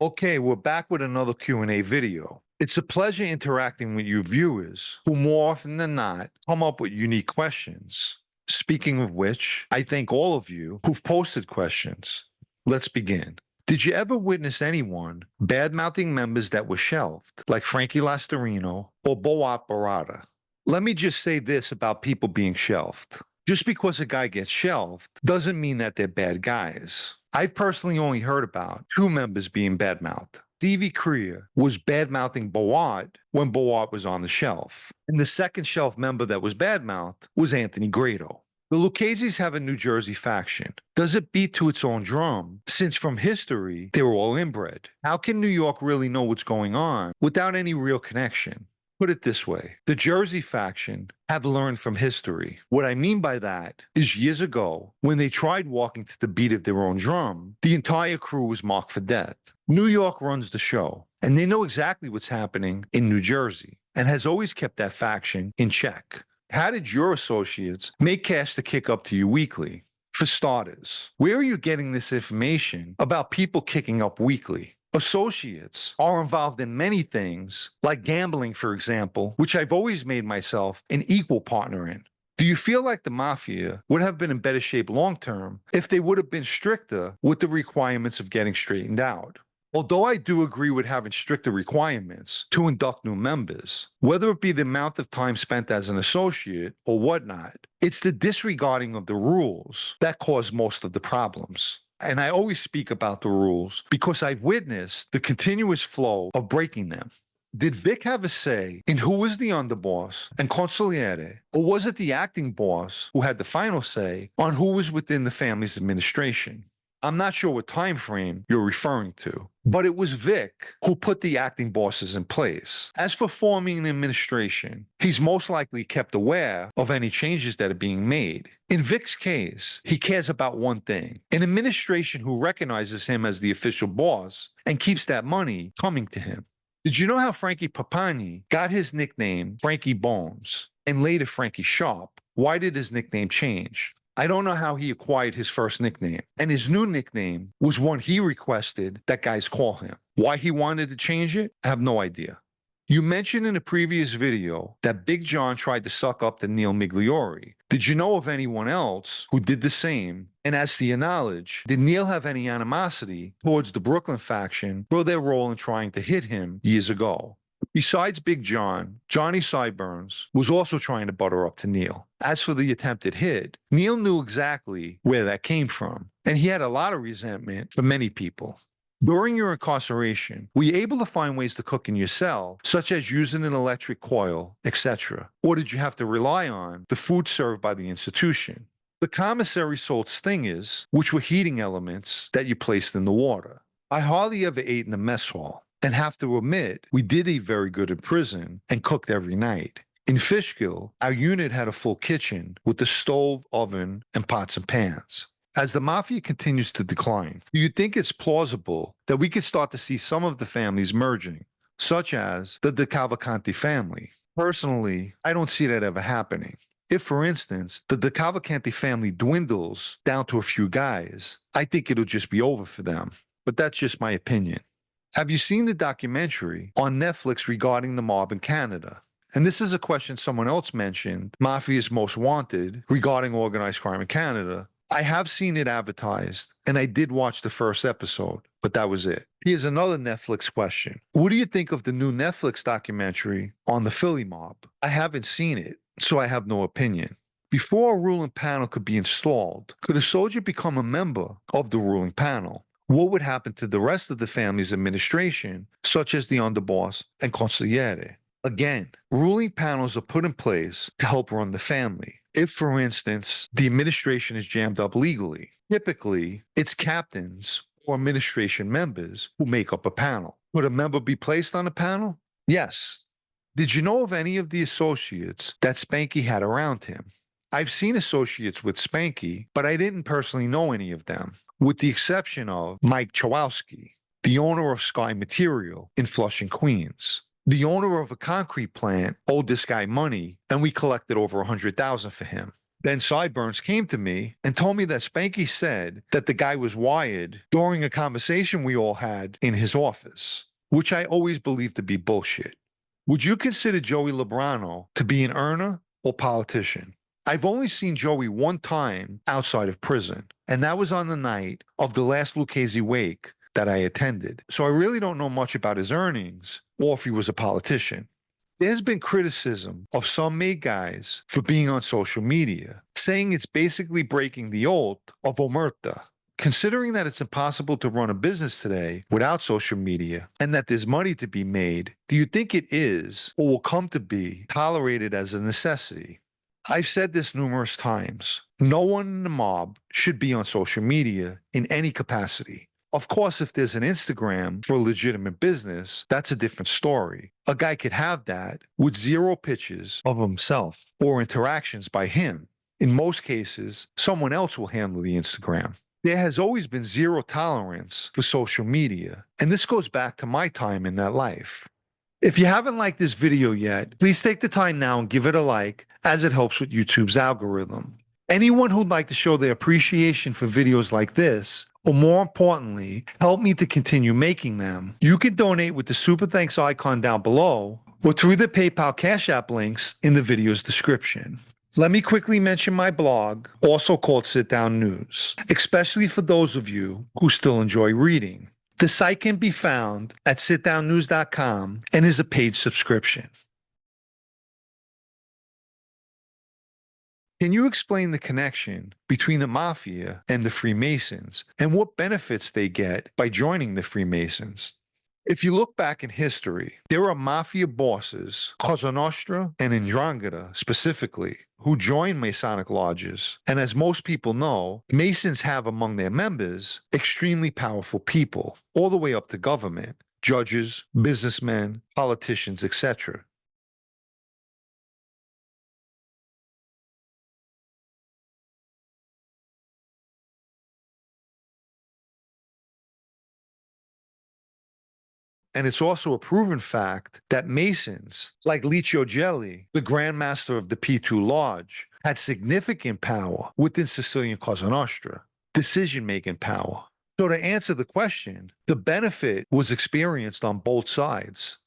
Okay, we're back with another Q&A video. It's a pleasure interacting with you viewers who more often than not come up with unique questions. Speaking of which, I thank all of you who've posted questions. Let's begin. Did you ever witness anyone bad-mouthing members that were shelved, like Frankie Lastarino or Boat Barada? Let me just say this about people being shelved. Just because a guy gets shelved doesn't mean that they're bad guys. I've personally only heard about two members being bad-mouthed. Stevie Kriya was bad-mouthing Boat when Boat was on the shelf. And the second shelf member that was bad-mouthed was Anthony Grado. The Luccheses have a New Jersey faction. Does it beat to its own drum, since from history, they were all inbred? How can New York really know what's going on without any real connection? Put it this way, the Jersey faction have learned from history. What I mean by that is years ago, when they tried walking to the beat of their own drum, the entire crew was marked for death. New York runs the show, and they know exactly what's happening in New Jersey, and has always kept that faction in check. How did your associates make cash to kick up to you weekly? For starters, where are you getting this information about people kicking up weekly? Associates are involved in many things, like gambling, for example, which I've always made myself an equal partner in. Do you feel like the Mafia would have been in better shape long term if they would have been stricter with the requirements of getting straightened out? Although I do agree with having stricter requirements to induct new members, whether it be the amount of time spent as an associate or whatnot, it's the disregarding of the rules that cause most of the problems. And I always speak about the rules because I've witnessed the continuous flow of breaking them. Did Vic have a say in who was the underboss and consigliere, or was it the acting boss who had the final say on who was within the family's administration? I'm not sure what time frame you're referring to, but it was Vic who put the acting bosses in place. As for forming an administration, he's most likely kept aware of any changes that are being made. In Vic's case, he cares about one thing, an administration who recognizes him as the official boss and keeps that money coming to him. Did you know how Frankie Papani got his nickname Frankie Bones and later Frankie Sharp? Why did his nickname change? I don't know how he acquired his first nickname, and his new nickname was one he requested that guys call him. Why he wanted to change it, I have no idea. You mentioned in a previous video that Big John tried to suck up to Neil Migliore. Did you know of anyone else who did the same? And as to your knowledge, did Neil have any animosity towards the Brooklyn faction for their role in trying to hit him years ago? Besides Big John, Johnny Sideburns was also trying to butter up to Neil. As for the attempted hit, Neil knew exactly where that came from, and he had a lot of resentment for many people. During your incarceration, were you able to find ways to cook in your cell, such as using an electric coil, etc.? Or did you have to rely on the food served by the institution? The commissary sold stingers, which were heating elements that you placed in the water. I hardly ever ate in the mess hall, and have to admit, we did eat very good in prison and cooked every night. In Fishkill, our unit had a full kitchen with a stove, oven, and pots and pans. As the Mafia continues to decline, do you think it's plausible that we could start to see some of the families merging, such as the Cavalcanti family? Personally, I don't see that ever happening. If, for instance, the Cavalcanti family dwindles down to a few guys, I think it'll just be over for them. But that's just my opinion. Have you seen the documentary on Netflix regarding the mob in Canada? And this is a question someone else mentioned, Mafia's Most Wanted, regarding organized crime in Canada. I have seen it advertised, and I did watch the first episode, but that was it. Here's another Netflix question. What do you think of the new Netflix documentary on the Philly mob? I haven't seen it, so I have no opinion. Before a ruling panel could be installed, could a soldier become a member of the ruling panel? What would happen to the rest of the family's administration, such as the underboss and consigliere? Again, ruling panels are put in place to help run the family. If, for instance, the administration is jammed up legally, typically it's captains or administration members who make up a panel. Could a member be placed on a panel? Yes. Did you know of any of the associates that Spanky had around him? I've seen associates with Spanky, but I didn't personally know any of them, with the exception of Mike Chowowski, the owner of Sky Material in Flushing, Queens. The owner of a concrete plant owed this guy money, and we collected over $100,000 for him. Then Sideburns came to me and told me that Spanky said that the guy was wired during a conversation we all had in his office, which I always believed to be bullshit. Would you consider Joey Librano to be an earner or politician? I've only seen Joey one time outside of prison, and that was on the night of the last Lucchese wake that I attended. So I really don't know much about his earnings or if he was a politician. There's been criticism of some made guys for being on social media, saying it's basically breaking the oath of omerta. Considering that it's impossible to run a business today without social media and that there's money to be made, do you think it is or will come to be tolerated as a necessity? I've said this numerous times. No one in the mob should be on social media in any capacity. Of course, if there's an Instagram for a legitimate business, that's a different story. A guy could have that with zero pictures of himself or interactions by him. In most cases, someone else will handle the Instagram. There has always been zero tolerance for social media, and this goes back to my time in that life. If you haven't liked this video yet, please take the time now and give it a like, as it helps with YouTube's algorithm. Anyone who'd like to show their appreciation for videos like this, or more importantly, help me to continue making them, you can donate with the Super Thanks icon down below, or through the PayPal Cash App links in the video's description. Let me quickly mention my blog, also called Sit Down News, especially for those of you who still enjoy reading. The site can be found at sitdownnews.com and is a paid subscription. Can you explain the connection between the Mafia and the Freemasons and what benefits they get by joining the Freemasons? If you look back in history, there are Mafia bosses, Cosa Nostra and 'Ndrangheta specifically, who joined Masonic lodges. And as most people know, Masons have among their members extremely powerful people, all the way up to government, judges, businessmen, politicians, etc. And it's also a proven fact that Masons, like Lucchese, the Grand Master of the P2 Lodge, had significant power within Sicilian Cosa Nostra, decision-making power. So to answer the question, the benefit was experienced on both sides.